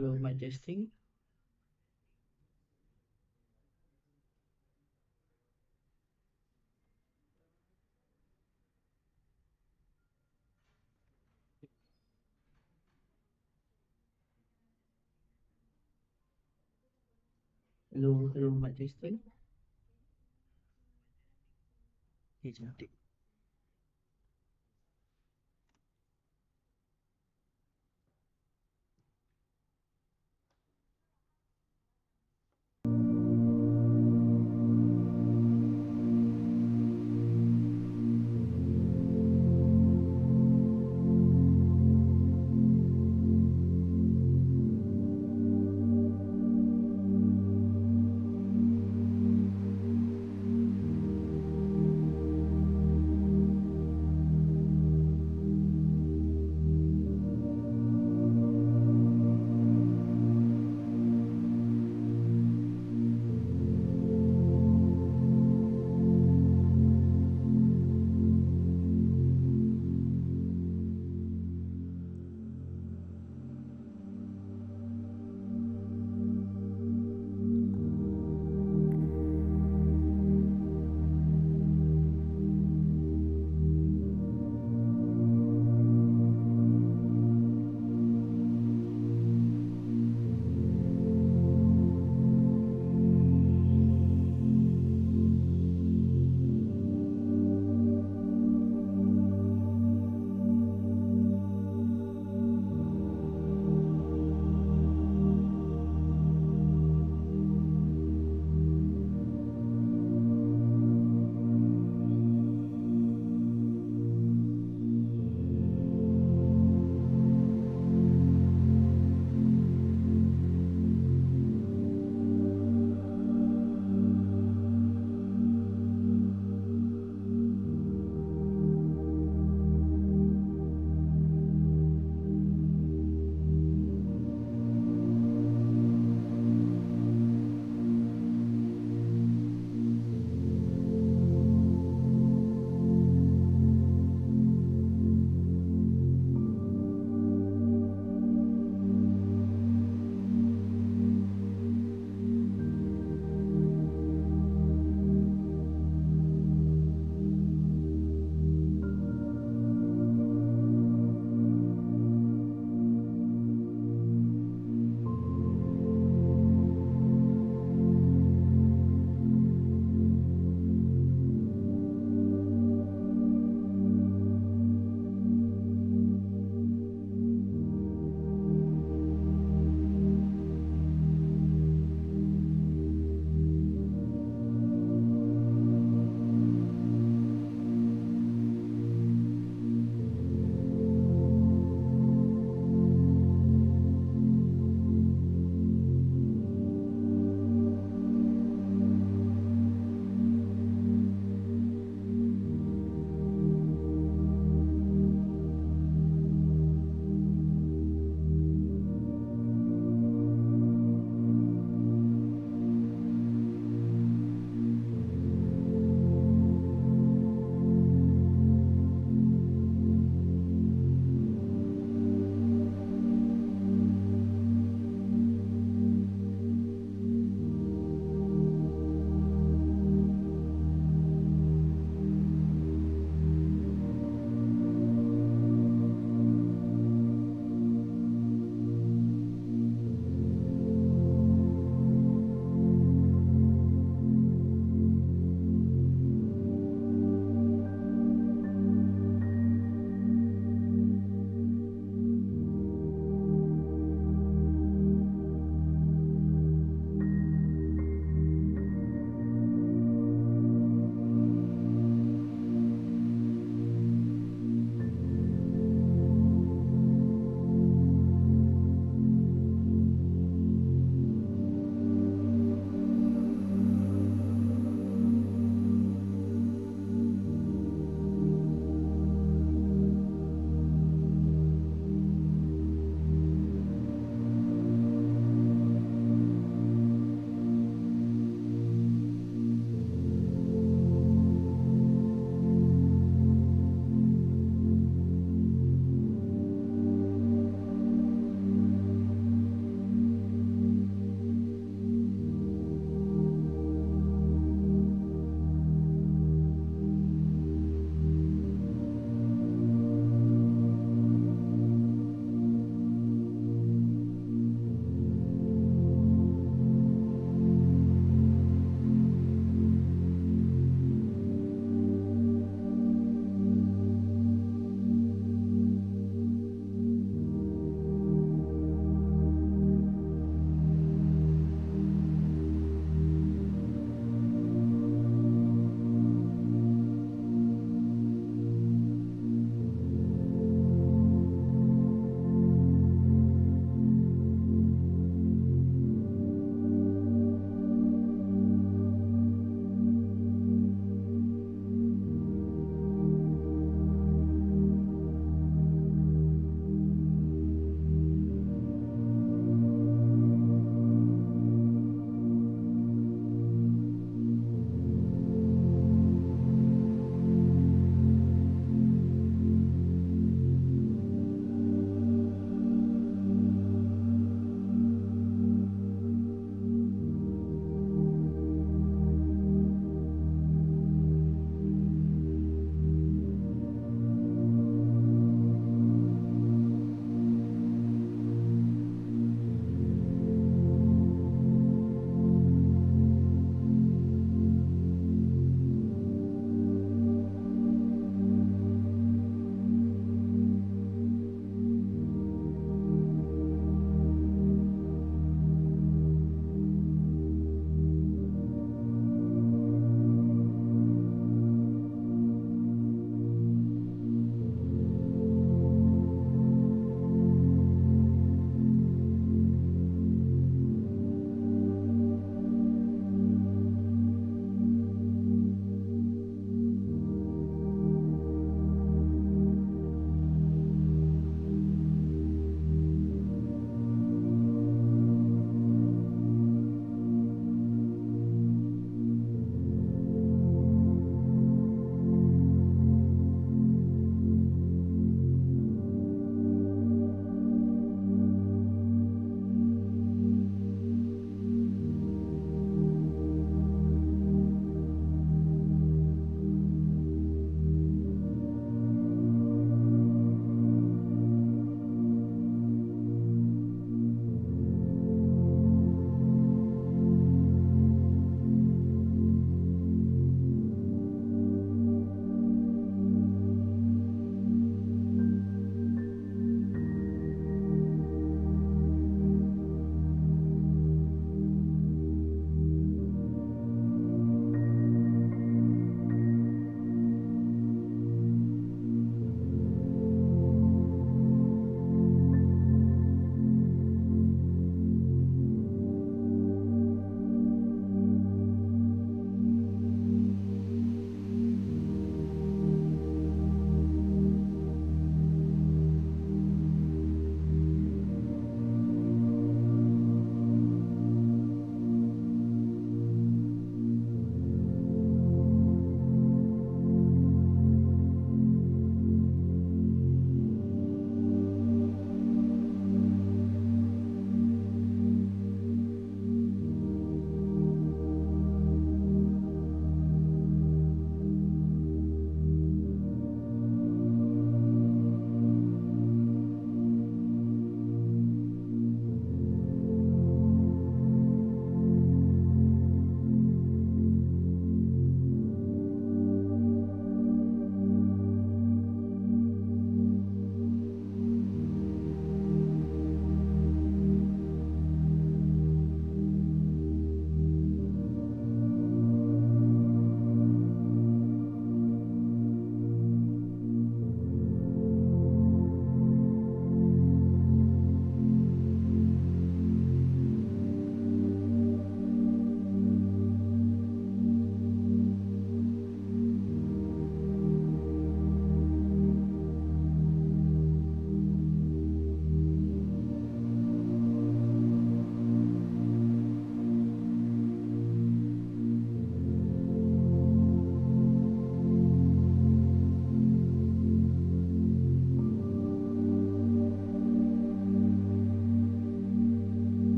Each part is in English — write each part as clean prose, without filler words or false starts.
Hello, my testing. Hello, my testing. Hey, cantik.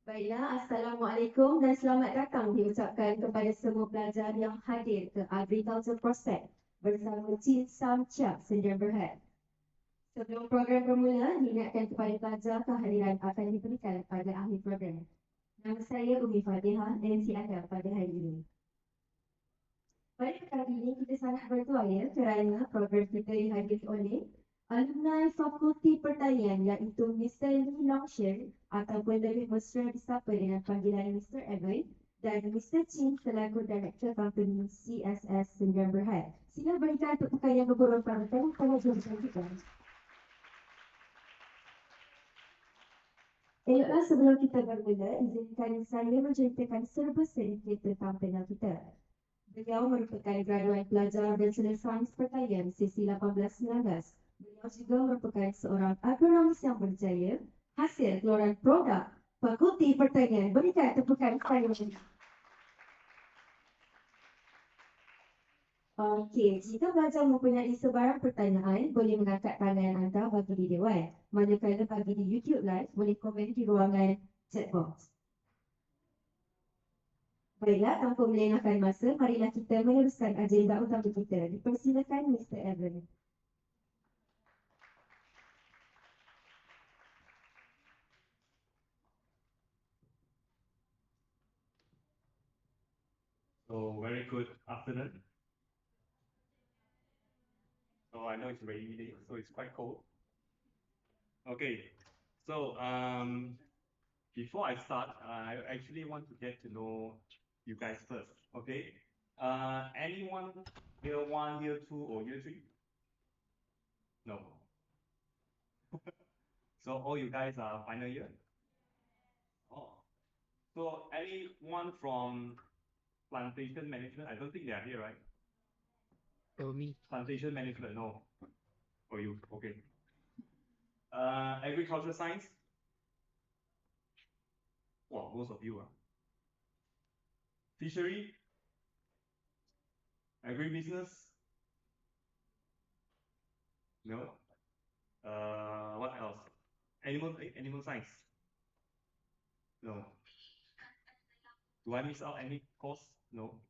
Baiklah, Assalamualaikum dan selamat datang diucapkan kepada semua pelajar yang hadir ke Agriculture Prospect bersama Chiap Sdn Bhd. Sebelum program bermula, diingatkan kepada pelajar kehadiran akan diberikan pada akhir program. Nama saya Umi Fatihah, MC anda pada hari ini. Pada kali ini kita sangat bertuaya kerana program kita dihadiri oleh Alumni Fakulti Pertanian iaitu Mr. Lee Longshen ataupun lebih mesra disapa dengan panggilan Mr. Evan dan Mr. Chin selaku Director Company CSS Sdn Bhd. Sila berikan tepukan yang berhormat pada pengajian kita. Eloklah sebelum kita bermula, izinkan saya menceritakan serba sedikit tentang panel kita. Beliau merupakan graduan pelajar Bachelor Sains Pertanian sesi 18-19. Beliau juga merupakan seorang agronomis yang berjaya, hasil keluaran produk Fakulti Pertanian. Berikan tepukan saya. Okey, jika pelajar mempunyai sebarang pertanyaan, boleh mengangkat tangan anda bagi di dewan. Manakala bagi di YouTube Live, boleh komen di ruangan chat box. Baiklah, tanpa melengahkan masa, marilah kita meneruskan agenda utama kita. Dipersilakan Mr. Evan. So very good afternoon. So I know it's rainy day, so it's quite cold. Okay, so before I start, I actually want to get to know you guys first. Okay, anyone year 1, year 2, or year 3? No. So all you guys are final year? Oh, so anyone from plantation management? I don't think they are here, right? Me. Plantation management, no. For you, okay. Agricultural science? Well, most of you are. Fishery? Agribusiness? No. What else? Animal science? No. Do I miss out any course? No.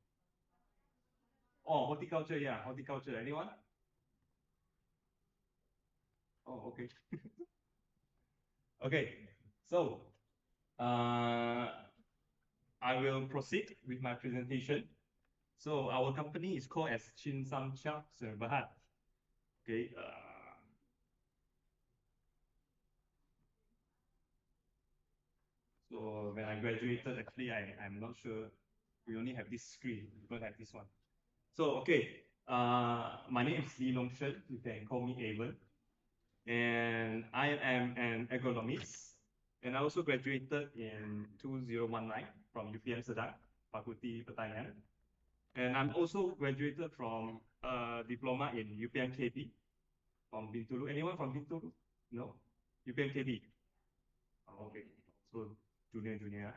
Oh, horticulture, yeah, horticulture. Anyone? Oh, okay. Okay, so I will proceed with my presentation. So our company is called as Chiap Sdn Bhd. Okay. So when I graduated, actually, I'm not sure. We only have this screen. We don't have this one. So okay, my name is Lee Longshen. You can call me Avon. And I am an agronomist. And I also graduated in 2019 from UPM Sedang, Fakulti Pertanian. And I'm also graduated from diploma in UPM KB from Bintulu. Anyone from Bintulu? No? UPM KB? Oh, okay. So junior.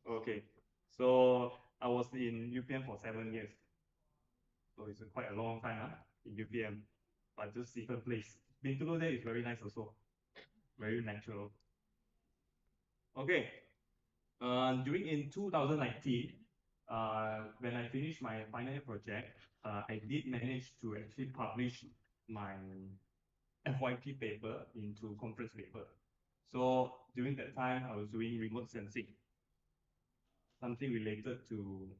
Okay. So I was in UPM for 7 years. So it's quite a long time in UPM, but just different place. Bintulu there is very nice also. Very natural. Okay. During in 2019, when I finished my final year project, I did manage to actually publish my FYP paper into conference paper. So during that time, I was doing remote sensing, something related to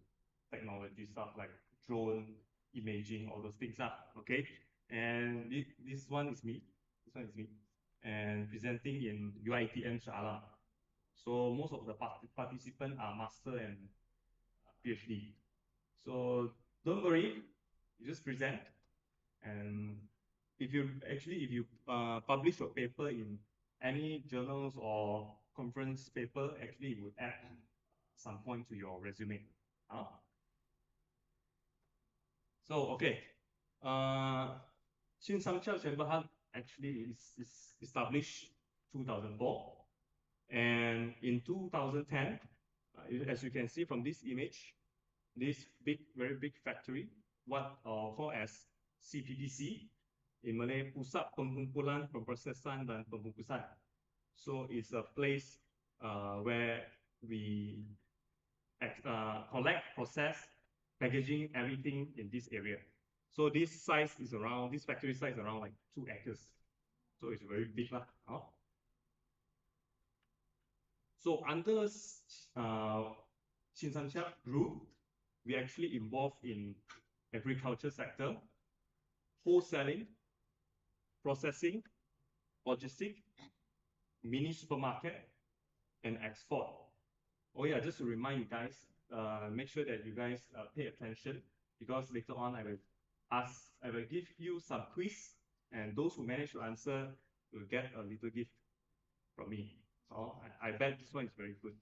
technology stuff like drone imaging, all those things. Okay, and this one is me. And presenting in UiTM Shah. So most of the participants are master and PhD. So don't worry, you just present. And if you publish your paper in any journals or conference paper, actually it would add some point to your resume. So okay, Chiap Sdn Bhd actually is established 2004, and in 2010, as you can see from this image, this very big factory, what called as CPDC, in Malay, Pusat Pengumpulan, Pemprosesan dan Pembungkusan. So it's a place where we collect, process, packaging, everything in this area. So this factory size is around like 2 acres. So it's very big lah. So under Chiap Group, we actually involved in agriculture sector, wholesaling, processing, logistics, mini supermarket, and export. Oh yeah, just to remind you guys, make sure that you guys pay attention, because later on I will give you some quiz, and those who manage to answer will get a little gift from me. I bet this one is very good.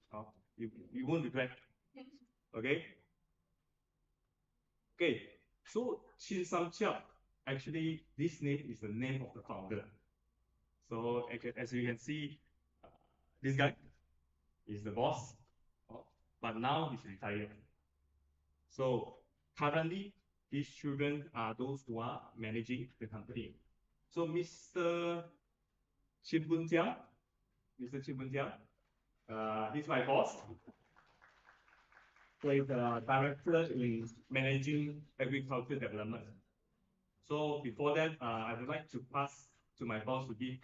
You won't regret. Okay. Okay. So Chiap, actually this name is the name of the founder. So as you can see, this guy is the boss, but now he's retired. So currently, his children are those who are managing the company. So Mr. Chiap, he's my boss. So he's the director in managing agriculture development. So before that, I would like to pass to my boss to give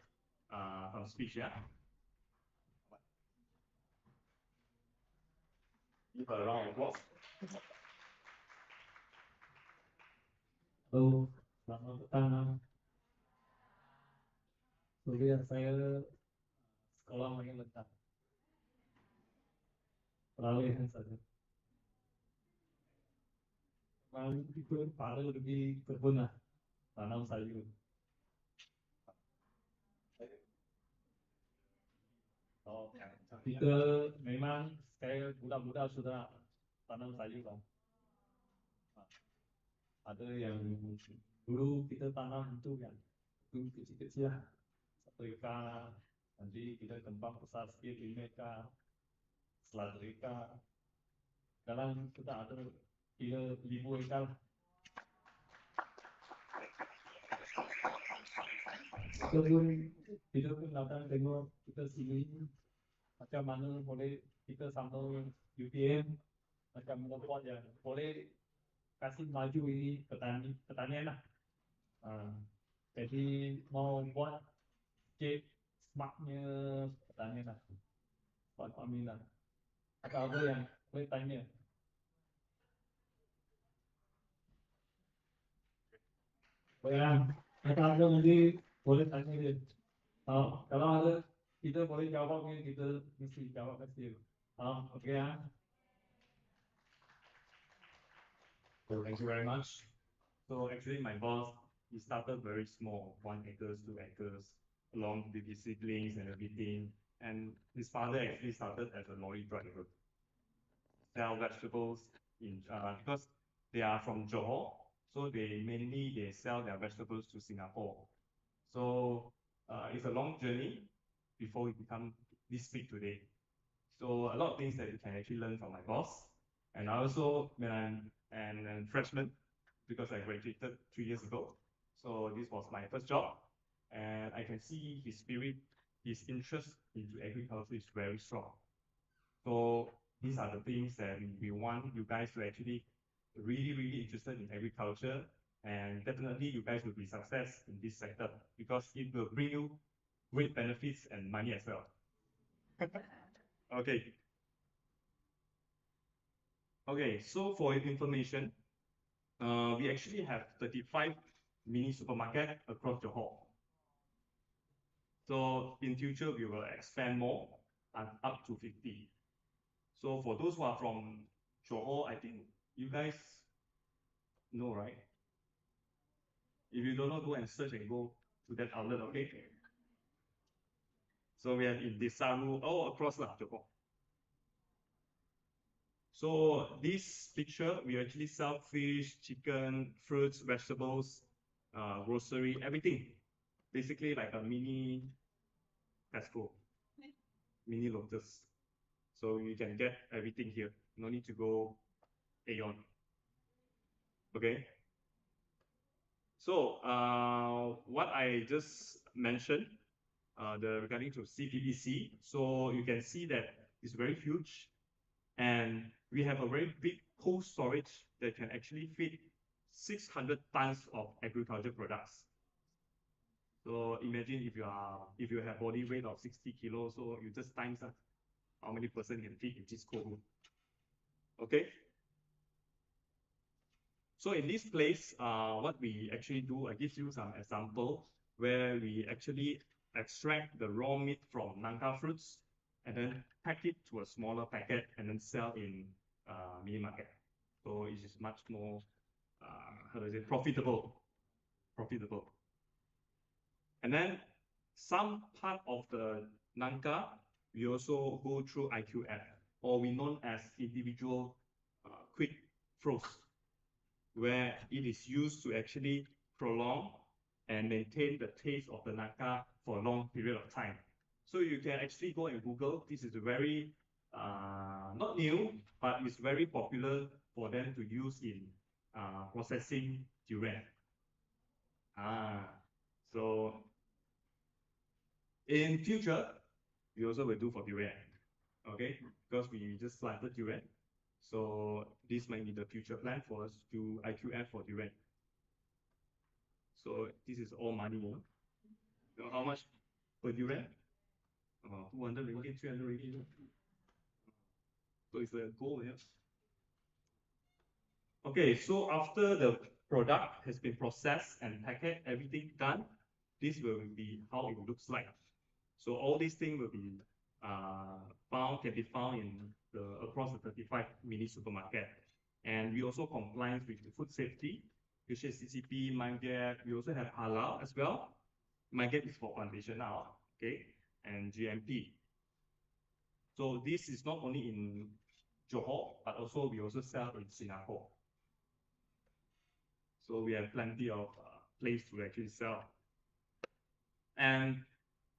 some speech. Yeah. Give a round of applause. Halo, selamat petang. Kuliah saya sekolah makin lengkap. Peralihan saja. Kemarin itu paling lebih kebun lah, tanam sayur. Kita memang saya muda-muda sudah tanam sayur lah. Ada yang dulu kita tanam itu kan, itu kecil-kecil lah, 1 ekar, nanti kita kembang besar sikit 5 ekar, 100 ekar. Sekarang kita ada 3,000 ekar. Kita pun datang tengok kita sini macam mana boleh kita sama UPM macam mana buat yang boleh kasih maju ini pertanian lah. Jadi mau buat sikit smartnya pertanian lah, buat farming lah. Ada yang boleh tanya? Ada nanti boleh tanya dia. Kalau ada kita boleh jawabnya, kita mesti jawab pasti. Okey ya. So thank you very much. So actually my boss, he started very small, 1 acres, 2 acres, along with his siblings and everything. And his father actually started as a lorry driver, sell vegetables because they are from Johor, so they sell their vegetables to Singapore. So it's a long journey before we become this big today. So a lot of things that you can actually learn from my boss. And I also, when I'm a freshman, because I graduated 3 years ago, so this was my first job, and I can see his spirit, his interest into agriculture is very strong. So these are the things that we want you guys to actually really interested in agriculture, and definitely you guys will be success in this sector because it will bring you great benefits and money as well. Okay, so for your information, we actually have 35 mini supermarket across Johor. So in future, we will expand more and up to 50. So for those who are from Johor, I think you guys know, right? If you don't know, go and search and go to that outlet, okay? So we have in Desaru, all across Johor. So this picture, we actually sell fish, chicken, fruits, vegetables, grocery, everything. Basically like a mini Tesco, mini Lotus. So you can get everything here. No need to go Aeon. Okay. So what I just mentioned regarding to CPVC. So you can see that it's very huge, and we have a very big cold storage that can actually fit 600 tons of agriculture products. So imagine if you have body weight of 60 kilos, so you just times how many person can fit in this cold room. Okay. So in this place, what we actually do, I give you some example where we actually extract the raw meat from nangka fruits and then pack it to a smaller packet and then sell in mini market. So it is much more, how do I say, profitable. And then some part of the nangka, we also go through IQF, or we known as individual quick froze, where it is used to actually prolong and maintain the taste of the nangka for a long period of time. So you can actually go and Google. This is a very, not new, but it's very popular for them to use in processing durian. So in future, we also will do for durian, okay? Because we just planted durian. So this might be the future plan for us to IQF for durian. So this is all money. You know how much per durian? 200 ringgit, 300 ringgit. So it's a goal here. Okay, so after the product has been processed and packaged, everything done, this will be how it looks like. So all these things will be can be found in across the 35 mini supermarket. And we also comply with the food safety, which is CCP, MyGap. We also have halal as well. MyGap is for plantation now, okay, and GMP. So this is not only in Johor, but also we also sell in Singapore. So we have plenty of place to actually sell. And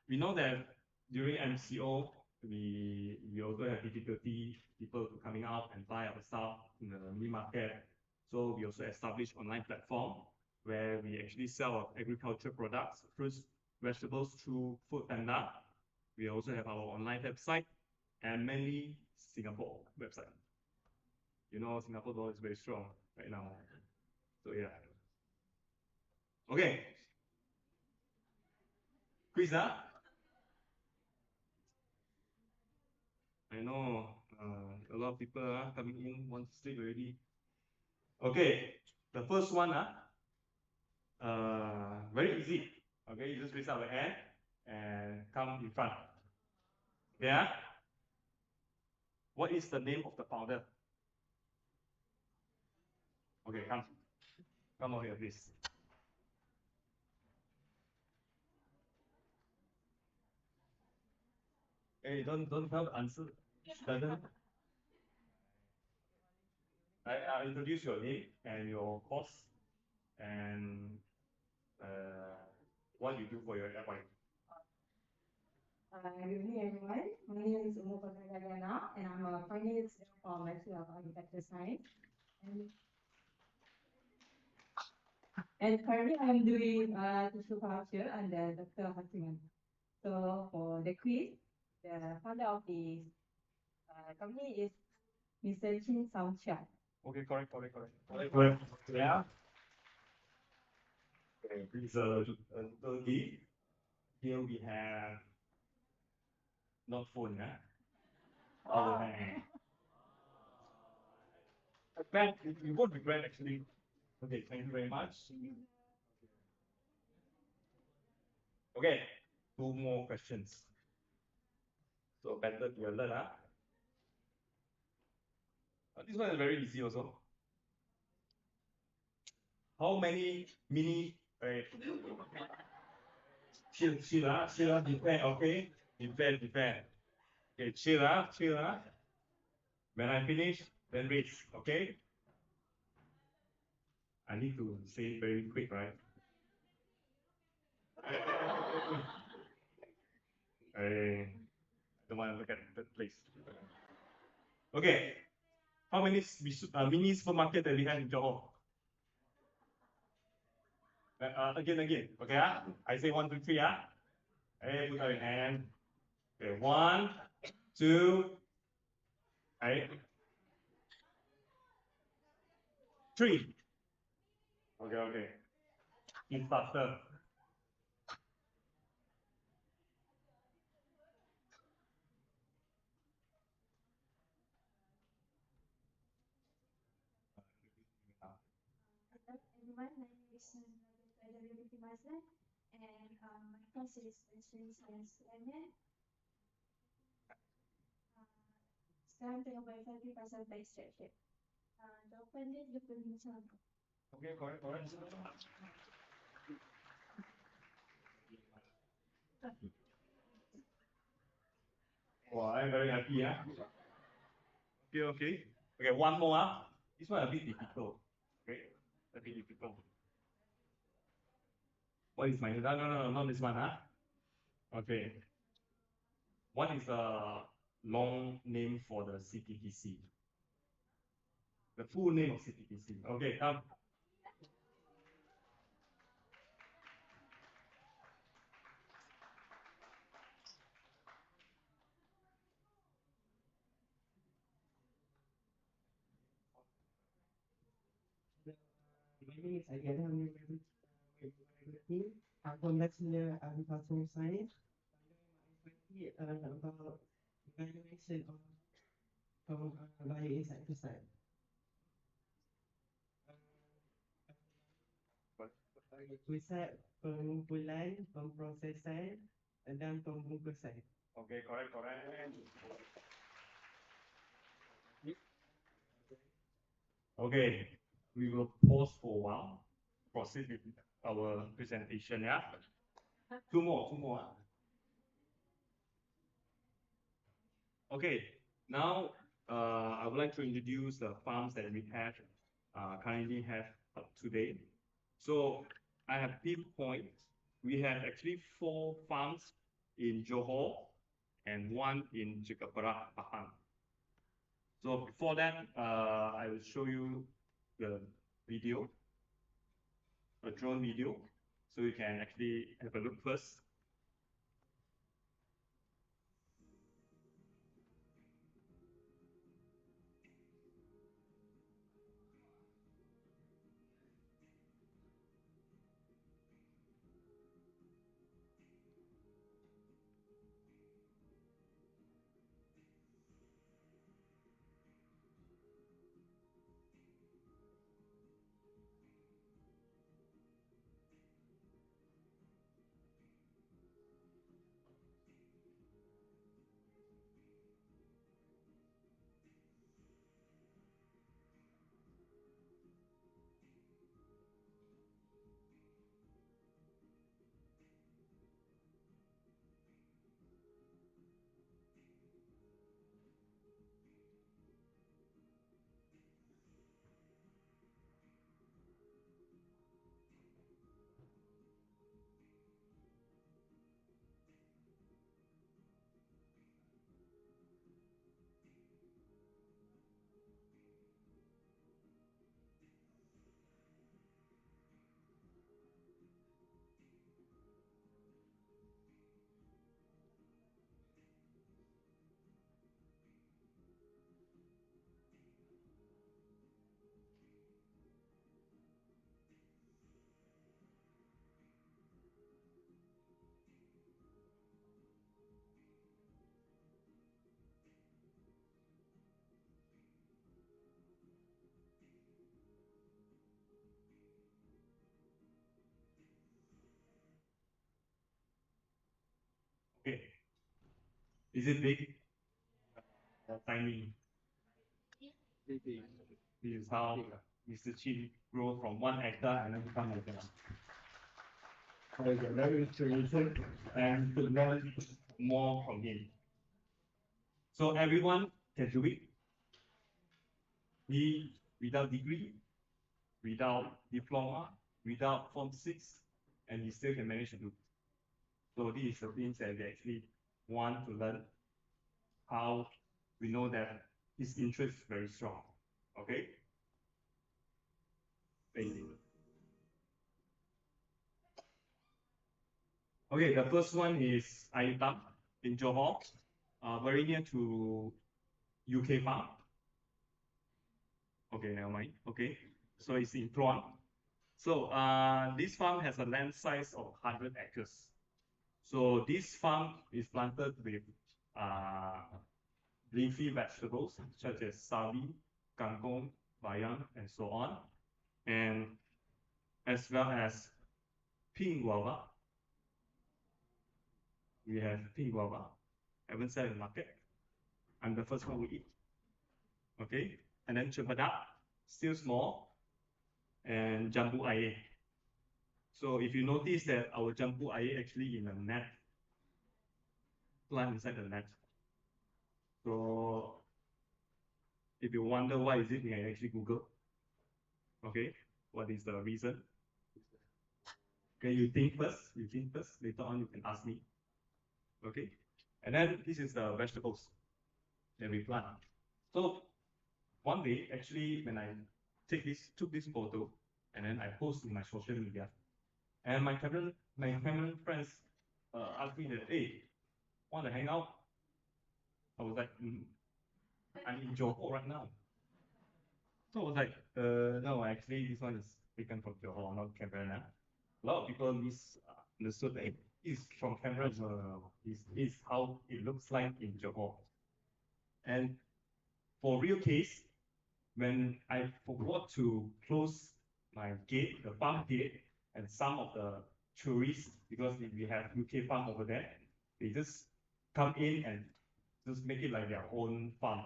we know that during MCO, we also have difficulty people coming out and buy our stuff in the mini market. So we also established online platform where we actually sell our agriculture products, fruits, vegetables through Food Panda. We also have our online website and mainly Singapore website. You know, Singapore dollar is very strong right now. So yeah. Okay. Quiz, huh? I know a lot of people are coming in, want to sleep already. Okay, the first one, very easy. Okay, you just raise up your hand and come in front. Yeah. What is the name of the founder? Okay, come over here, please. Hey, don't have answer. Doesn't. I introduce your name and your course and what you do for your FY. Good evening, everyone. My name is Putra, and I'm a finance from Bachelor of Agricultural Science. And currently, I'm doing tissue culture under Dr. Hasiman. So for the quiz, the founder of the company is Mr. Chin Sam Chiap. Okay, correct. Yeah. Okay, please, Turkey. Here we have not phone, huh? Oh, man. Ben, you won't regret actually. Okay, thank you very much. Okay, two more questions. So better to alert, huh? This one is very easy also. How many mini chill, defend, okay? Defend. Okay, chill. When I finish, then raise, okay? I need to say it very quick, right? I don't want to look at that place. Okay, how many mini supermarket that we have in Johor? Again, okay, I say 1, 2, 3, Okay, put out your hand. Okay, 1, 2, okay, 3. Okay, okay. In faster. Hello everyone, my name is Putra, and my course is Plantation Sdn. Sekarang tengah berfakir pasal extraction. Jawapan dia 25. Okay, correct, correct. Oh, I'm very happy, yeah. Okay, okay. Okay, one more. This one a bit difficult. Okay, a bit difficult. What is my no, not this one, Okay. What is the long name for the CTPC? The full name of CTPC. Okay, come. My name is Alumni. I'm from Bachelor Agricultural Science. About evaluation of bioinsecticide. Pusat pengumpulan, pemprosesan dan pembungkusan. Okay, correct, correct. Okay, we will pause for a while. Proceed with our presentation, yeah? Two more. Okay, now I would like to introduce the farms that we have currently have today. So I have pinpoint. We have actually 4 farms in Johor and 1 in Jikapara, Pahang. So before that, I will show you the video, a drone video, so you can actually have a look first. Okay. Is it big? Or tiny? This is how Mr. Chin grew from 1 hectare and then become like that. So it's a very inspiration and to learn more from him. So everyone can do it. He without degree, without diploma, without Form 6, and he still can manage to do. So these are the things that we actually want to learn. How we know that his interest is very strong. Okay? Thank you. Okay, the first one is Ayutthaya in Johor, very near to UK farm. Okay, never mind. Okay, so it's in Putra. So this farm has a land size of 100 acres. So this farm is planted with leafy vegetables such as sawi, kangkong, bayam, and so on, and as well as pink guava. We have pink guava. Haven't sell in the market. I'm the first one we eat. Okay, and then cempedak, still small, and jambu air. So if you notice that our jambu air actually in a net, plant inside the net. So if you wonder why is it, you can actually Google. Okay, what is the reason? Okay, you think first. Later on, you can ask me. Okay, and then this is the vegetables that we plant. So one day, actually, when I took this photo, and then I post in my social media, and my Cameroon friends asked me that, hey, want to hang out? I was like, I'm in Johor right now. So I was like, no, actually, this one is taken from Johor, not Cameroon. A lot of people misunderstood that it's from Cameroon. Is how it looks like in Johor. And for real case, when I forgot to close my gate, the farm gate, and some of the tourists, because we have UK farm over there, they just come in and just make it like their own farm.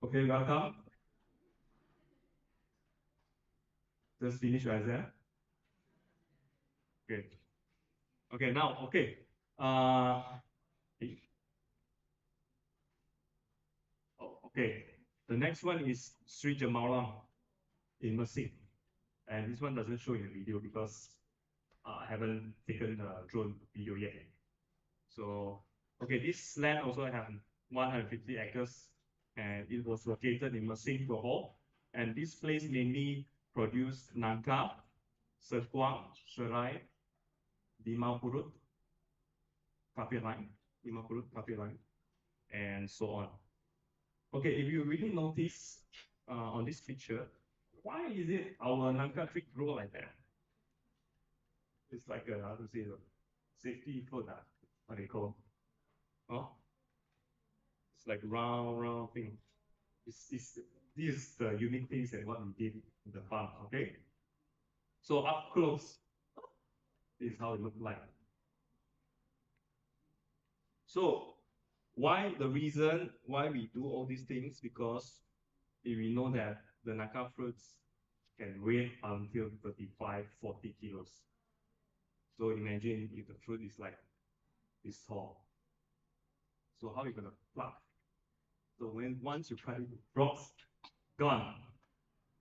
Okay, welcome. Just finish your exam. Okay. Okay, now, okay. Okay, the next one is Sri Jamalam in Mesir. And this one doesn't show in the video because I haven't taken the drone video yet. So, okay, this land also has 150 acres and it was located in Mesir, Johor. And this place mainly produced nangka, serkuang, serai, limau purut, kafe line, and so on. Okay, if you really notice on this picture, why is it our nangka tree grow like that? It's like a, how to say, safety food, what they call. Oh, it's like round thing. This is the unique things that what we did in the farm. Okay, so up close, this is how it looked like. So why the reason why we do all these things? Because if we know that the nangka fruits can weigh until 35, 40 kilos. So imagine if the fruit is like this tall. So how are you gonna pluck? So once you cut it, drops, gone.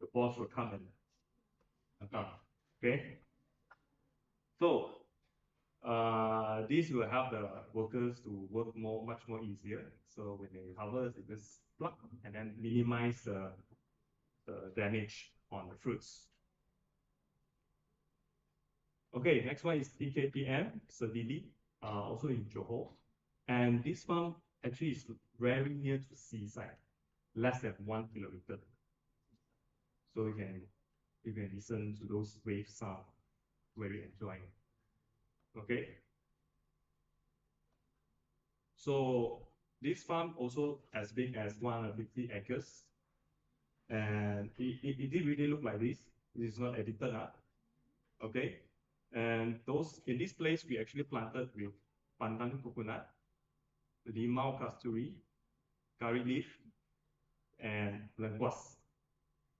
The boss will come and okay. So this will help the workers to work much more easier. So when they harvest, they just pluck and then minimize the damage on the fruits. Okay, next one is Kehidupan Sdn, also in Johor. And this farm actually is very near to seaside, less than 1 kilometer. So you can listen to those wave sound, very enjoying. Okay. So this farm also as big as 150 acres. And it did really look like this. This is not edited up. Okay. And in this place we actually planted with pandan coconut, limau kasturi, curry leaf, and lengkuas.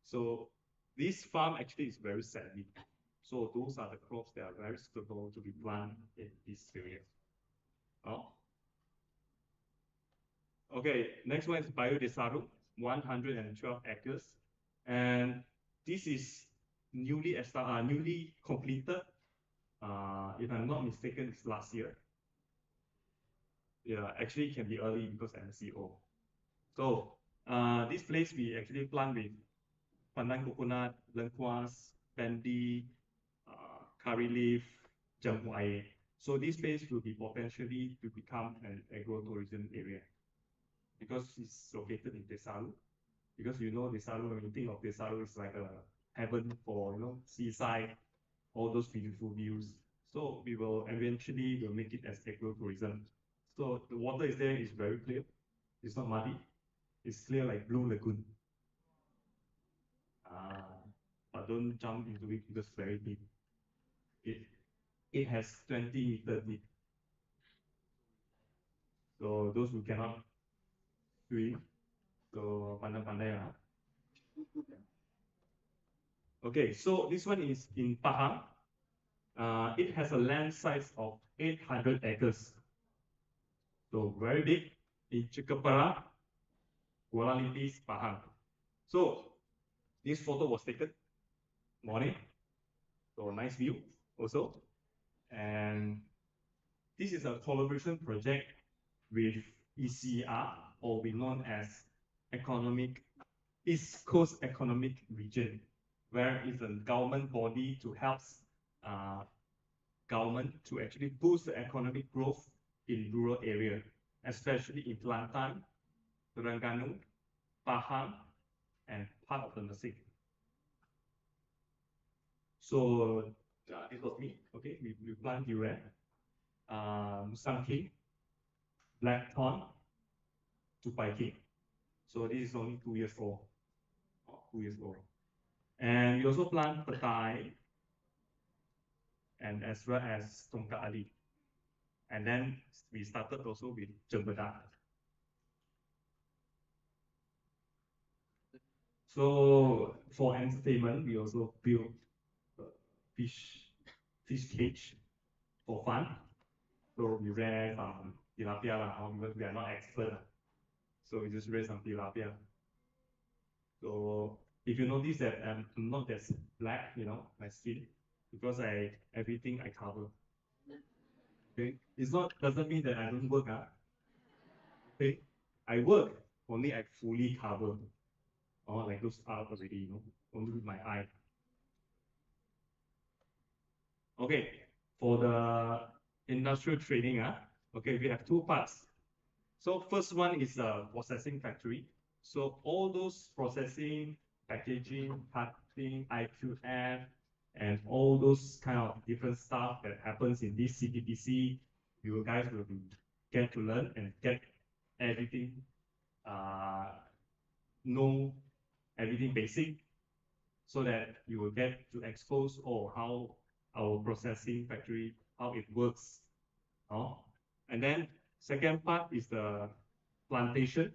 So this farm actually is very sandy. So those are the crops that are very suitable to be planted in this area. Oh. Okay, next one is Biodesaru, 112 acres. And this is newly completed. If I'm not mistaken, it's last year. Yeah, actually it can be early because I'm the CEO. So this place we actually plant with pandan coconut, lengkuas, bandi, curry leaf, jambu air. So this place will be potentially to become an agro-tourism area because it's located in Desaru. Because you know Desaru, when you think of Desaru, it's like a heaven for seaside, all those beautiful views. So we will eventually will make it as agro-tourism. So the water is there is very clear. It's not muddy. It's clear like blue lagoon. But don't jump into it because it's very deep. It has 20-meter deep. So those who cannot swim, so pandai-pandai lah. Okay, so this one is in Pahang. It has a land size of 800 acres. So very big in Chikapara, Kuala Limpis, Pahang. So this photo was taken morning. So nice view also. And this is a collaboration project with ECR, or we known as East Coast Economic Region, where it's a government body to help government to actually boost the economic growth in rural area, especially in Kelantan, Terengganu, Pahang, and part of the Mesir. So this was me. Okay, we plant durian, Musang King, Black Thorn, Tupai King. So this is only 2 years old. 2 years old. And we also plant petai, and as well as Tongkat Ali. And then we started also with Cempedak. So for entertainment, we also built fish cage for fun. So we raise tilapia because we are not expert. So we just raise some tilapia. So if you notice that I'm not that black, my skin, because everything I cover. Okay, doesn't mean that I don't work. Okay, I work, only I fully cover. Or like those are already, only with my eye. Okay, for the industrial training, okay, we have 2 parts. So first one is the processing factory. So all those processing, packaging, cutting, IQF, and all those kind of different stuff that happens in this CPPC, you guys will get to learn and get everything, know everything basic, so that you will get to expose how our processing factory, how it works. And then second part is the plantation,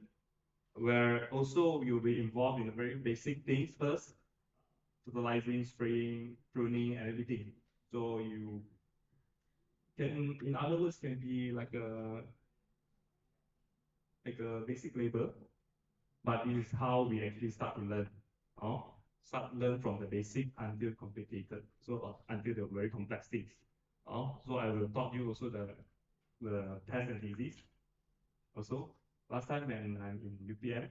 where also you'll be involved in the very basic things first, fertilizing, spraying, pruning, and everything. So you can, in other words, can be like a basic labor, but it is how we actually start to learn. Learn from the basic until complicated, so until the very complex things. So I will taught you also the pest and disease. Also, last time when I'm in UPM,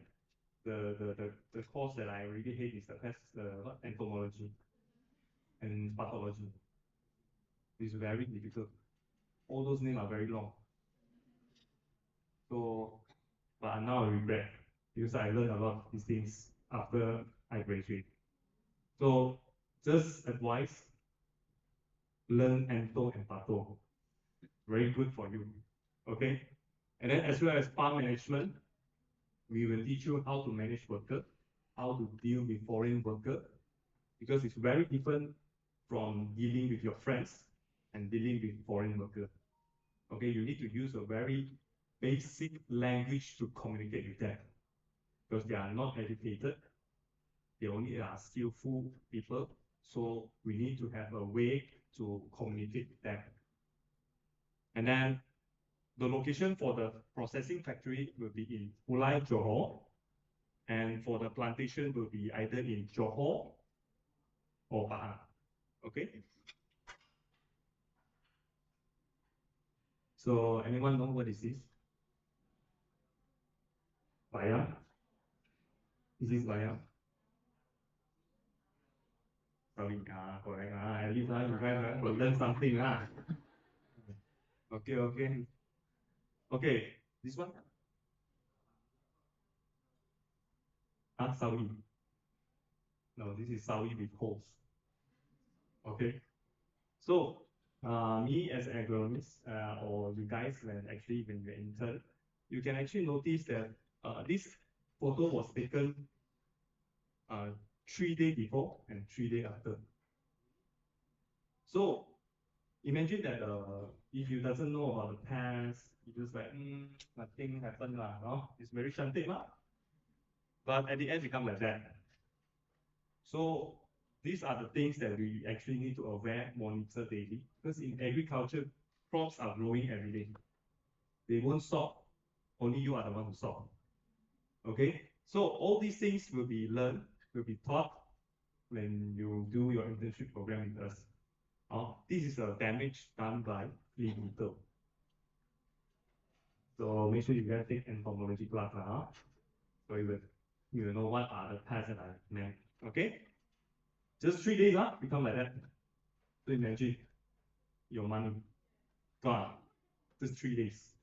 the course that I really hate is the pest, entomology and pathology. It's very difficult. All those names are very long. So, but now I regret because I learned a lot of these things after I graduate. So, just advice, learn ento and patho. Very good for you. Okay? And then as well as farm management, we will teach you how to manage worker, how to deal with foreign worker, because it's very different from dealing with your friends and dealing with foreign worker. Okay, you need to use a very basic language to communicate with them, because they are not educated, they only are skillful people, so we need to have a way to communicate with them. And then the location for the processing factory will be in Ulai, Johor, and for the plantation will be either in Johor or Pahang. Okay? So anyone know what is this? bayam. This is bayam. Sorry, correct. At least you guys will learn something. Okay, okay. Okay, this one? Sawi. No, this is sawi with holes. Okay. So, me as an agronomist, or you guys when you intern, you can actually notice that this photo was taken 3 days before and 3 days after. So, imagine that if you doesn't know about the past, you just like, nothing happened lah, no? It's very shantic lah. But at the end, become like that. So, these are the things that we actually need to aware, monitor daily. Because in agriculture, crops are growing every day. They won't stop. Only you are the one who stop. Okay? So all these things will be learned, will be taught when you do your internship program with us. This is a damage done by flea beetle. So make sure you guys take entomology class now. So you will know what are the pests that I meant. Okay? Just 3 days, become like that. So imagine your money gone. Just 3 days.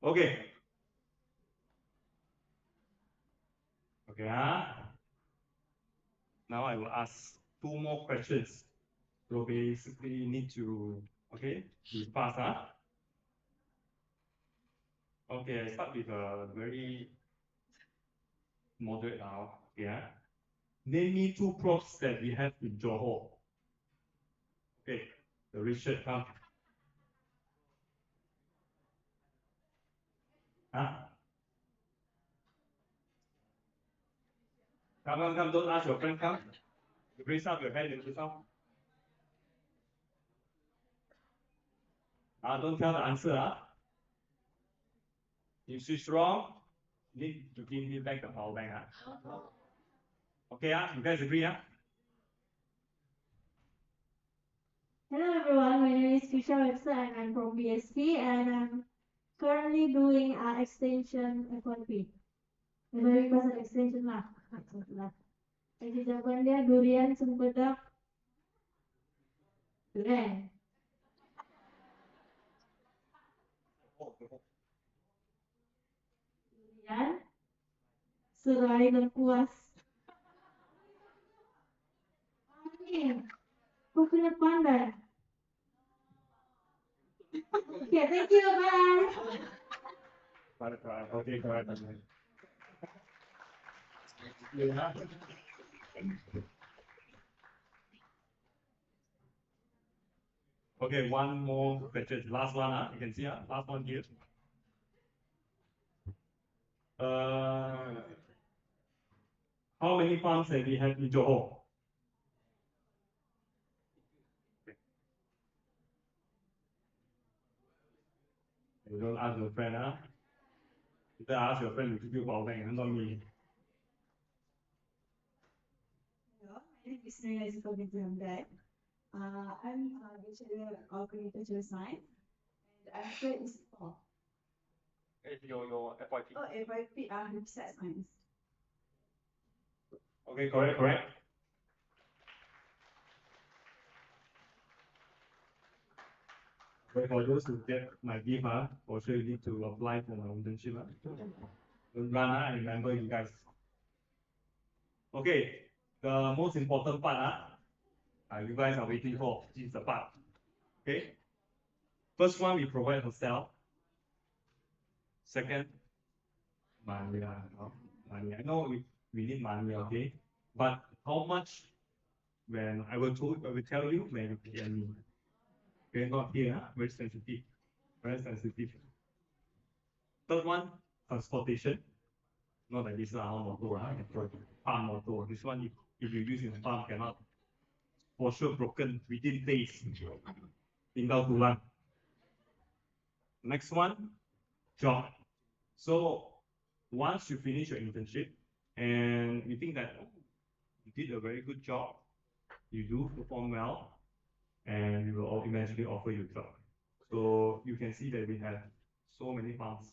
Okay. Okay, now I will ask 2 more questions. So basically need to, be fast, Okay, I start with a very moderate now. Name me 2 crops that we have in Johor. Okay, the Richard come. Come, don't ask your friend, come. You raise up your hand and do some. Don't tell the answer, If she's wrong, you need to give me back the power bank, Okay, you guys agree, Hello everyone, my name is Kisha Webster and I'm from BSP and I'm currently doing extension FYP. Very pasal extension lah. Jadi jawapan dia durian, cempedak, durian. Durian, serai lengkuas. Kau kena pandai. Okay, thank you, bye. Okay, correct. Okay, one more question. Last one, you can see, last one here. How many farms have we had in Johor? You don't ask your friend, You better ask your friend to give you power bank, not me. Hello, my name is Niraj. I'm a bachelor of agricultural science, and I'm grade is 4. Your FYP. Oh, FYP, herbicide science. Okay, correct. For those who get my gift, for sure you need to apply for my internship. Don't run, and remember you guys. Okay, the most important part, you guys are waiting for. This is the part. Okay. First one, we provide hostel. Second, money. Money. I know we need money, okay? But how much? When I will tell you when you pay me. Okay, not here, very sensitive. Very sensitive. Third one, transportation. Not like this motor, farm motor. This one, if you use in farm, cannot. For sure, broken within days. Tinggal tulang. Next one, job. So once you finish your internship and you think that you did a very good job, you do perform well, and we will eventually offer you a job. So you can see that we have so many farms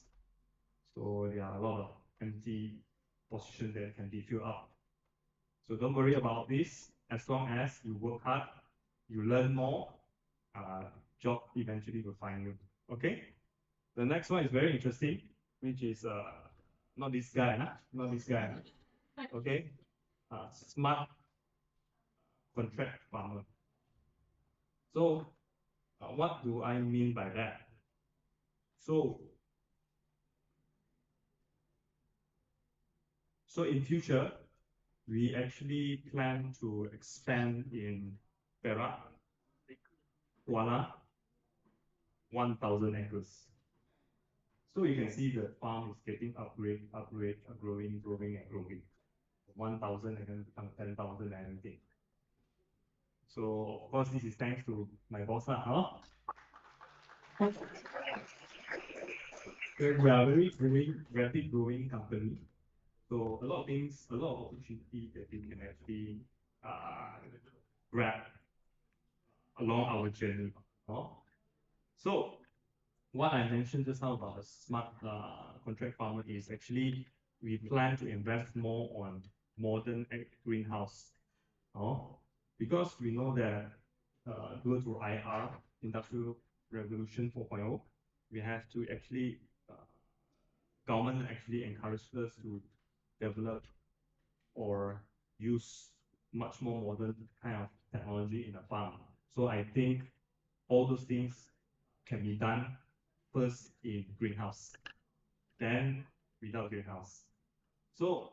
So there are a lot of empty positions that can be filled up. So don't worry about this. As long as you work hard, you learn more, job eventually will find you. Okay. The next one is very interesting, which is not this guy, not this guy. Okay. Smart contract farmer. So what do I mean by that? So in future, we actually plan to expand in Perak, Kuala, 1,000 acres. So you can see the farm is getting growing, and growing. 1,000 and then become 10,000 and everything. So of course, this is thanks to my boss, huh? We are very rapid growing company. So a lot of things, a lot of opportunity that we can actually grab along our journey. So what I mentioned just now about a smart contract farmer is actually we plan to invest more on modern greenhouse. Because we know that due to IR, Industrial Revolution 4.0, we have to actually, government actually encourages us to develop or use much more modern kind of technology in a farm. So I think all those things can be done first in greenhouse, then without greenhouse. So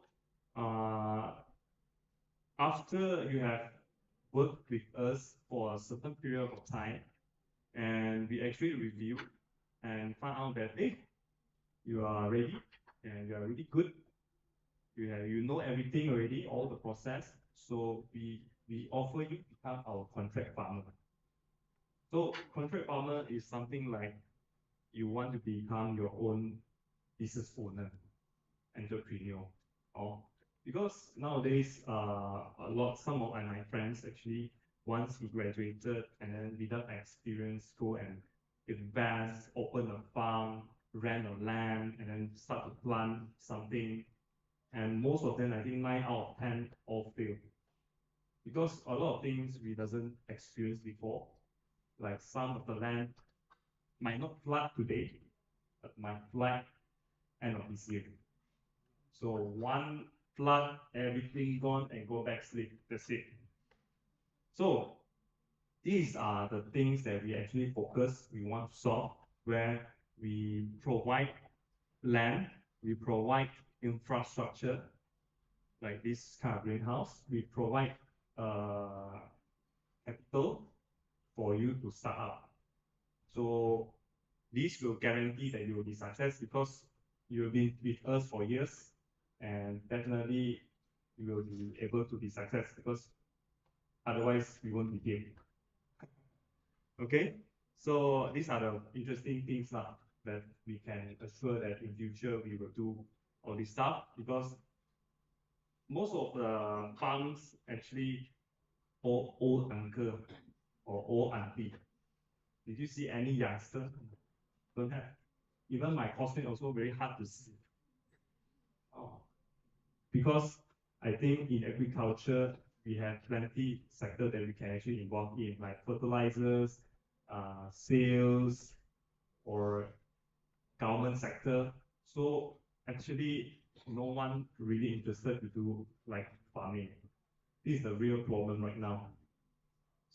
after you have worked with us for a certain period of time, and we actually review and find out that hey, you are ready and you are really good. You know everything already, all the process. So we offer you to become our contract farmer. So contract farmer is something like you want to become your own business owner, entrepreneur. Because nowadays, some of my friends actually, once he graduated and then without experience, go and invest, open a farm, rent a land, and then start to plant something. And most of them, I think 9 out of 10 all fail. Because a lot of things we doesn't experience before, like some of the land might not flood today, but might flood end of this year. So one flood, everything gone and go back sleep. That's it. So these are the things that we actually focus, we want to solve, where we provide land, we provide infrastructure, like this kind of greenhouse, we provide capital for you to start up. So this will guarantee that you will be success because you have been with us for years, and definitely you will be able to be success because otherwise we won't be here. Okay, so these are the interesting things that we can assure that in future we will do all this stuff, because most of the farms actually old uncle or old auntie. Did you see any youngster? Don't have. Even my classmate also very hard to see. Because I think in agriculture, we have plenty sector that we can actually involve in, like fertilizers, sales, or government sector. So actually, no one really interested to do like farming. This is the real problem right now.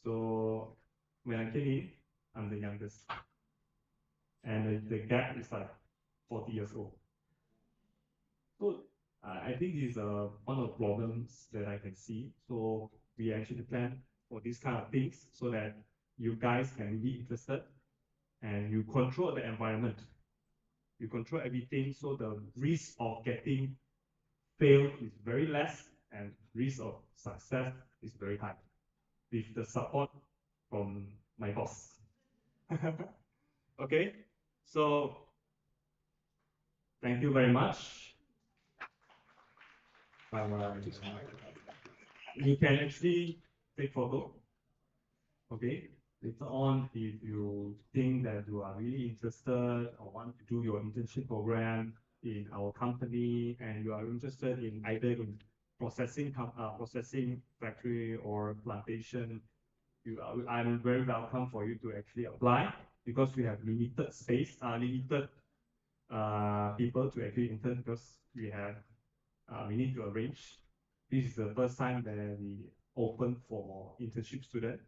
So when I came in, I'm the youngest. And the gap is like 40 years old. So I think this is one of the problems that I can see. So we actually plan for these kind of things so that you guys can be interested and you control the environment. You control everything, so the risk of getting failed is very less and risk of success is very high with the support from my boss. Okay, so thank you very much. You can actually take photo. Okay, later on, if you think that you are really interested or want to do your internship program, in our company and you are interested in either in processing factory or plantation, I'm very welcome for you to actually apply because we have limited space, limited people to actually intern because we need to arrange. This is the first time that we open for internship student.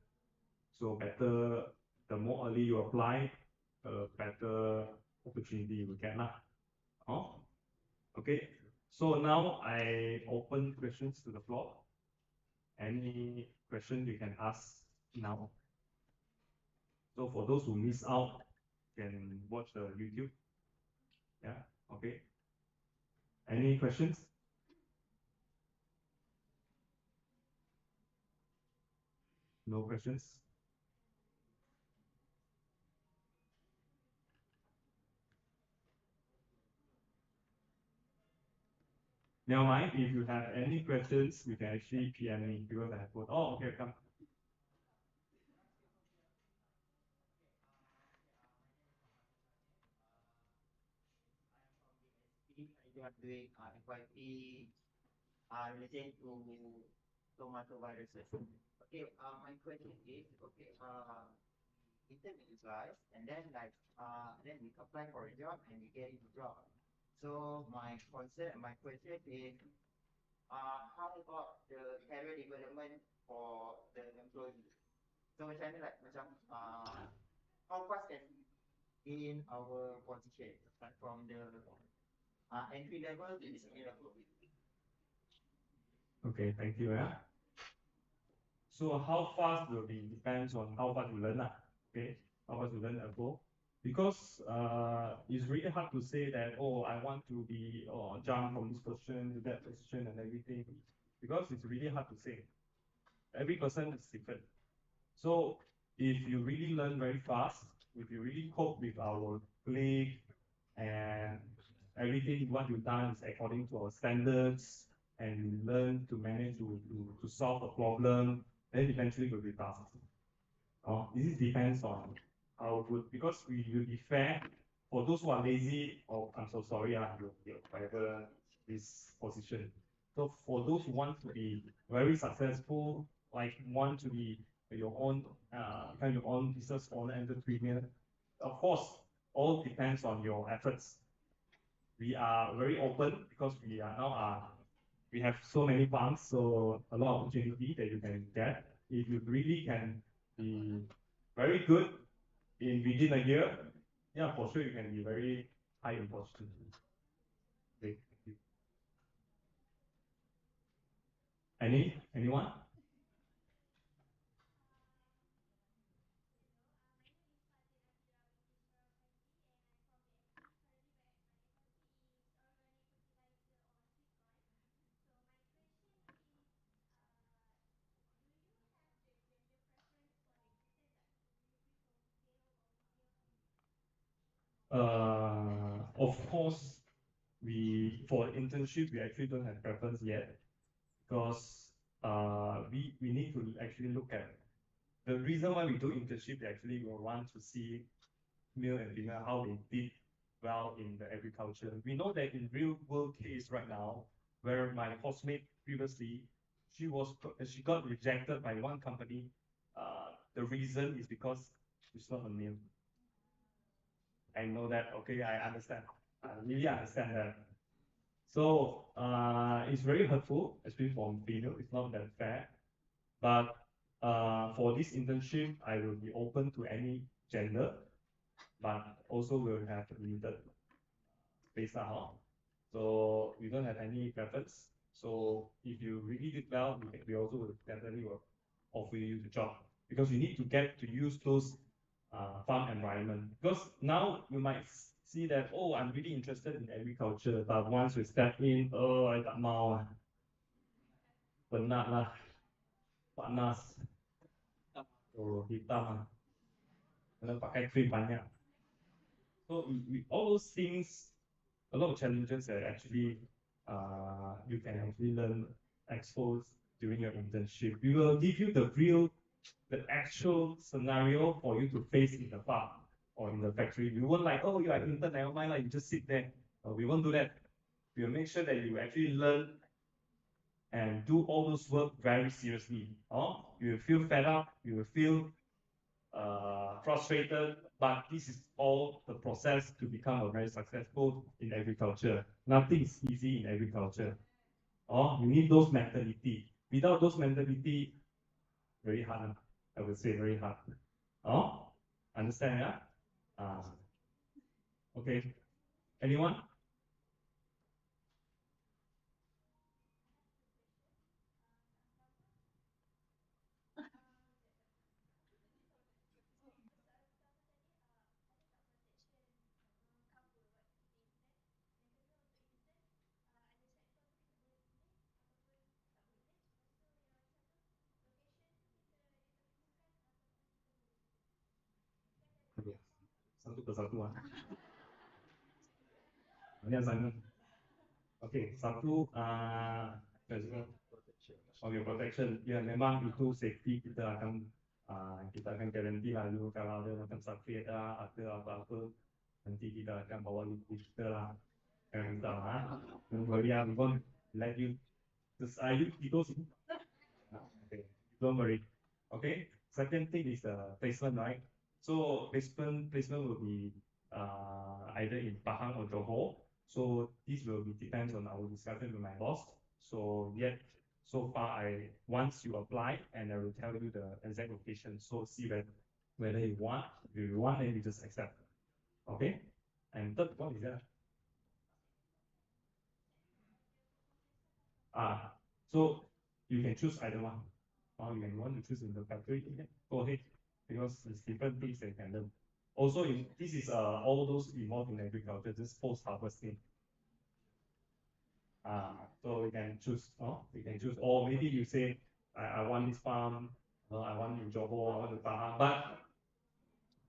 So the more early you apply, the better opportunity you will get lah. Oh, okay. So now I open questions to the floor. Any question you can ask now. So for those who miss out, can watch the YouTube. Yeah, okay. Any questions? No questions? Never mind, if you have any questions, you can actually PM me because I have put, oh, okay, come. You are doing FYP related to tomato viruses. Okay, my question is, okay, intern with you guys, and then then we apply for a job and we get into job. So my question is, how about the career development for the employee? So how fast can we gain our position, like from the entry level to the senior level? Okay, thank you. Yeah. So how fast will be depends on how fast you learn lah. Okay, how fast you learn go. Because it's really hard to say that, oh, I want to be jump from this position to that position and everything, because it's really hard to say. Every person is different. So if you really learn very fast, if you really cope with our colleague and everything what you've done is according to our standards and you learn to manage to solve a problem, then eventually will be fast. This depends on how good, because we will be fair for those who are lazy. Oh, I'm so sorry, you whatever this position. So for those who want to be very successful, like want to be your own kind of own business owner, entrepreneur, of course, all depends on your efforts. We are very open because we are now we have so many farms, so a lot of opportunity that you can get. If you really can be very good in within a year, yeah, for sure you can be very high in position. Okay, thank you. Anyone? Of course, for internship we actually don't have preference yet, because we need to actually look at the reason why we do internship. Actually, we want to see male and female how they did well in the agriculture. We know that in real world case right now, where my coursemate previously, she got rejected by one company. The reason is because she's not a male. I know that. Okay, I understand. I really understand that. So it's very hurtful, especially for female. It's not that fair. But for this internship, I will be open to any gender, but also will have limited space now. So we don't have any preference. So if you really did well, we also will definitely will offer you the job, because you need to get to use those farm environment. Because now you might see that, oh, I'm really interested in agriculture, but once we step in, oh, I tak mau, penat lah, panas, oh, hitam, kena pakai krim banyak. So all those things, a lot of challenges that actually you can actually learn, expose during your internship. We will give you the actual scenario for you to face in the farm or in the factory. We won't like, oh, you are intern, never mind, like you just sit there. We won't do that. We will make sure that you actually learn and do all those work very seriously. You will feel fed up, you will feel frustrated, but this is all the process to become a very successful in agriculture. Nothing is easy in agriculture. You need those mentality. Without those mentality, very hard. I would say very hard. Understand? Yeah. Okay. Anyone? Okay. Satu persatu. Ini assignment. Okay, satu okay, protection. Ya, memang itu safety kita akan guarantee lalu kalau ada macam sakit ada apa-apa nanti kita akan bawa ibu kita lah. And don't worry, we won't let you decide you okay, don't worry. Okay. Second thing is the placement, right? So placement will be either in Pahang or Johor. So this will be depends on our discussion with my boss. So so far once you apply and I will tell you the exact location. So see whether you want. If you want, then you just accept. Okay. And third one is that. So you can choose either one. Or you can want to choose in the factory, go ahead, because it's different things they can learn. Also, this is all those involved in agriculture, this post harvesting. So we can choose. Or maybe you say, I want this farm, I want in Johor, I want the Pahang.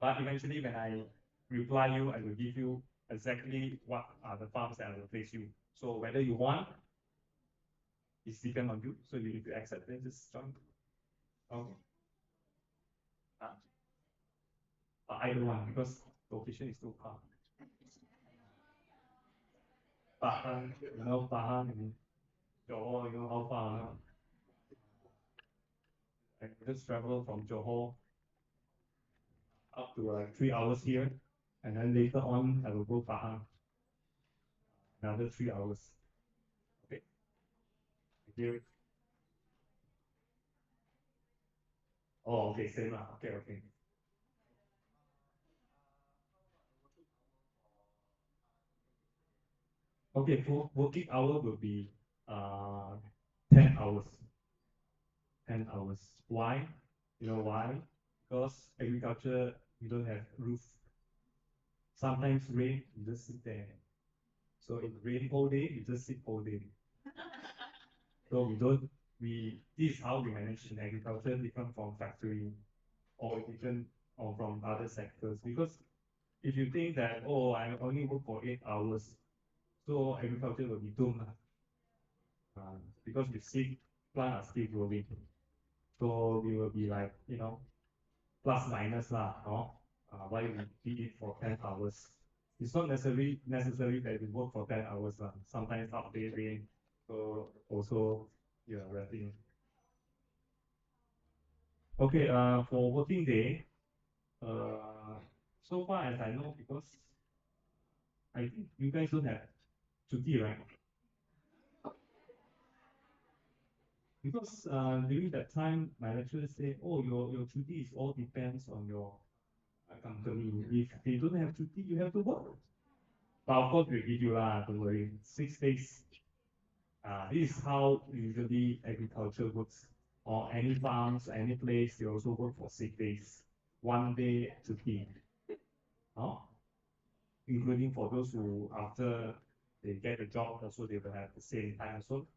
But eventually, when I reply you, I will give you exactly what are the farms that I will place you. So whether you want, it's depend on you. So if you accept, then just join. Okay. I don't want because location is too far. Pahang, Pahang and Johor, how far? I just travel from Johor up to 3 hours here, and then later on I will go Pahang. Another 3 hours. Okay. Thank you. Oh, okay, same lah. Okay. Okay, for working hour will be 10 hours. 10 hours. Why? You know why? Because agriculture, we don't have roof. Sometimes rain, you just sit there. So if rain whole day, you just sit whole day. So this is how we manage in agriculture, different from factory or different or from other sectors. Because if you think that, I only work for 8 hours, so agriculture will be doomed. Because you see plant are still growing. So we will be like, plus minus lah, why we did it for 10 hours. It's not necessary that we work for 10 hours. Sometimes half day rain, so also you're resting. Okay, for working day, so far as I know, because I think you guys don't have cuti, right? Because during that time, my lecturer say, your cuti is all depends on your company. If they don't have cuti, you have to work. But of course, we give you don't worry. 6 days. This is how usually agriculture works. Or any farms, any place, they also work for 6 days. 1 day cuti. Including for those who after they get a job, also they will have the same time. So,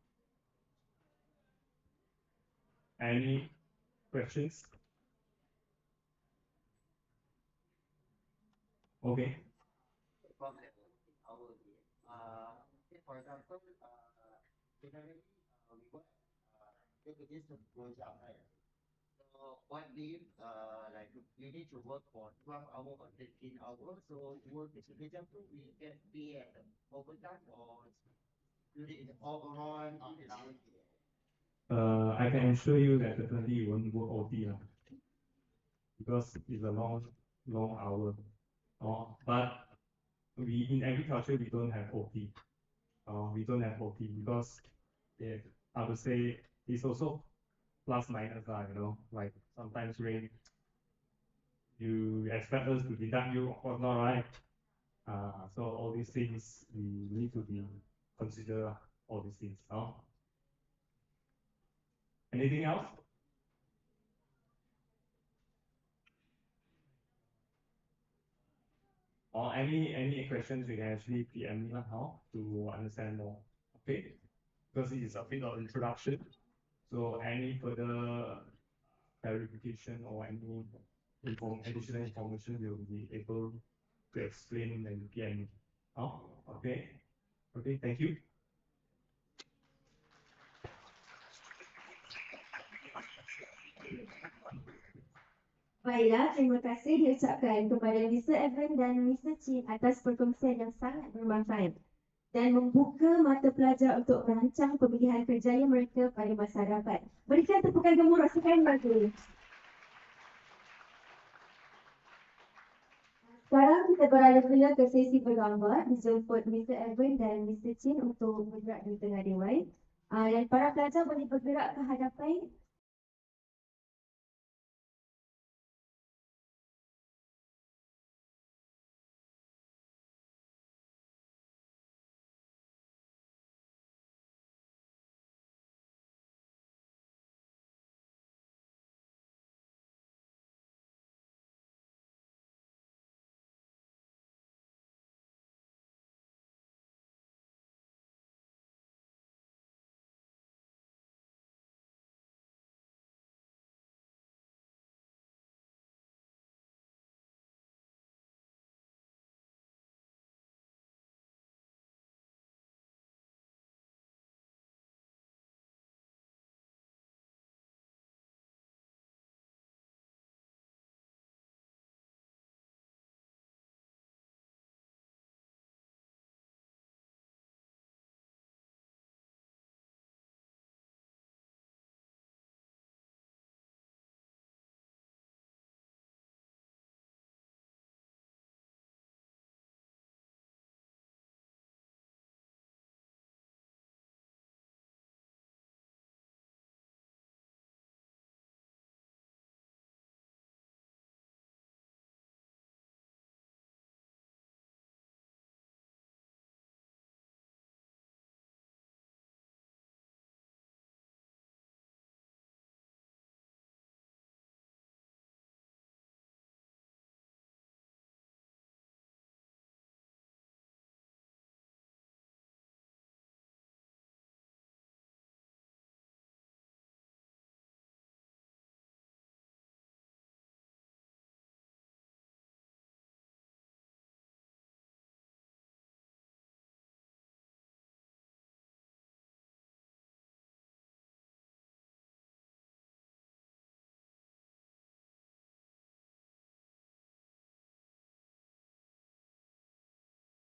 any questions? Okay. For example, generally, we work against the project, right? So what if, like, you need to work for 12 hours or 13 hours. So work is example, we get pay at overtime or do it in overall hours. I can assure you that definitely you won't work OT lah, because it's a long hour. But we in agriculture we don't have OT. We don't have OT because I would say it's also plus minus lah, like sometimes rain. You expect us to deduct you, of course not, right? So all these things we need to be consider all these things. Anything else? Or any questions you can actually PM me now to understand more. Okay, because it is a bit of introduction. So any further clarification or any additional information we'll be able to explain and PM me. Okay. Okay, thank you. Baiklah, terima kasih diucapkan kepada Mr. Evan dan Mr. Chin atas perkongsian yang sangat bermanfaat dan membuka mata pelajar untuk merancang pemilihan kerjaya mereka pada masa hadapan. Berikan tepukan gemuruh sekali lagi. Sekarang kita beralih ke sesi bergambar. Dijemput Mr. Evan dan Mr. Chin untuk bergerak di tengah dewan. Dan para pelajar boleh bergerak ke hadapan